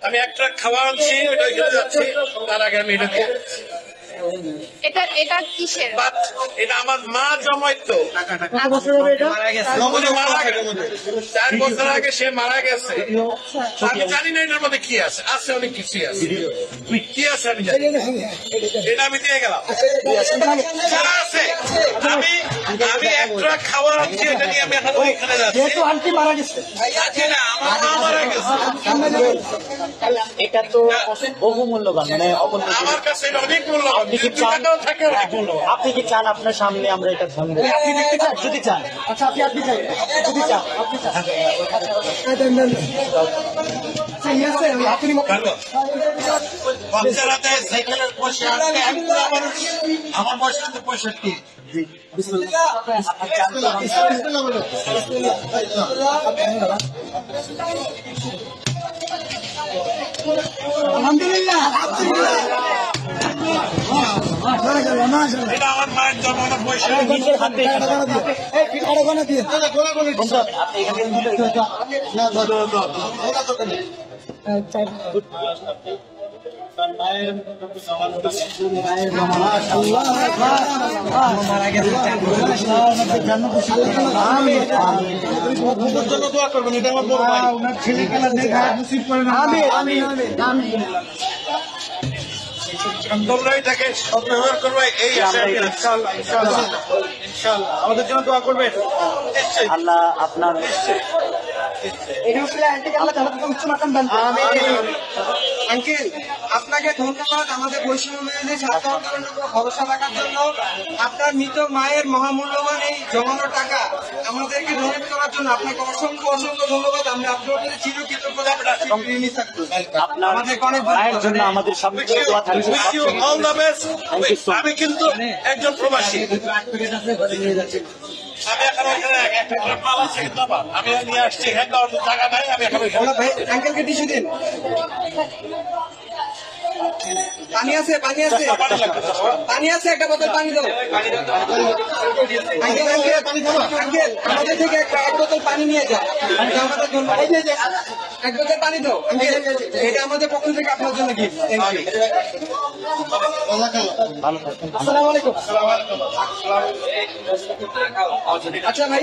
আমি একটা খাওয়া আনছি, ওইটা ওইখানে যাচ্ছি, তার আগে আমি এটা কিসের? এটা আমার মা জমাইতো। মারা গেছে 4 বছর আগে সে মারা গেছে। আমি জানি না এটার মধ্যে কি আছে, আছে অনেক কিছুই আছে, কি আছে আমি জানি, এটা আমি দিয়ে গেলাম। যা আছে আমি একটা খাওয়া আনছি, এটা নিয়ে আমি এখন ওইখানে যাচ্ছি। আন্টি মারা গেছে, না, আমার মা মারা গেছে। এটা তো বহু মূল্যবান, মানে আমার কাছে এটা অনেক মূল্যবান। থাকে অনেক মূল্যবান। আপনি কি চান আপনার সামনে আমরা এটা ভাঙবো? আপনি দেখতে চান? যদি চান, আচ্ছা আপনি চাই, যদি চান আপনি চান। বাচ্চারা দেয় সাইকেলের পয়সা, আমার বয়স হচ্ছে 65। আলহামদুলিল্লাহ, এটা আমার মায়ের জন্মানোর পয়সা। নিজের হাতে দোয়া করবেন, এটা আমার বড় ভাই। ওনার ছেলেগুলা দেখা নসিব করেন। তোমরা এটাকে সদ্ব্যবহার করবে, এই আমাদের জন্য দোয়া করবেন। আল্লাহ আপনার আঙ্কেল, আপনাকে ধন্যবাদ আমাদের বৈষম্য ছাত্র আন্দোলনের উপর ভরসা রাখার জন্য। আপনার মৃত মায়ের মহামূল্যবান এই জমানো টাকা আমাদেরকে ধরে করার জন্য আপনাকে অসংখ্য অসংখ্য ধন্যবাদ। আমরা আপনার প্রতি চিরকৃতজ্ঞতা ঋণী থাকবো। আপনার আমাদেরকে অনেক মায়ের জন্য আমাদের সব দোয়া থাকবে। All the best. আমি কিন্তু একজন প্রবাসী, আমি এখন ওইখানে একটা মাল আছে, আমি নিয়ে আসছি, এখানে টাকা নাই, আমি এখন ভাই আঙ্কেলকে টিস্যু দিন। পানি আছে, পানি আছে, পানি আছে, একটা বোতল পানি দাও। আঙ্কেল আঙ্কেল আমাদের থেকে এক বোতল পানি নিয়ে যাও, আমাদের জন্য এক বোতল পানি দাও আঙ্কেল, এটা আমাদের পক্ষ থেকে আপনার জন্য গিফট। ভালো থাকবেন। আসসালামু আলাইকুম। আচ্ছা ভাই।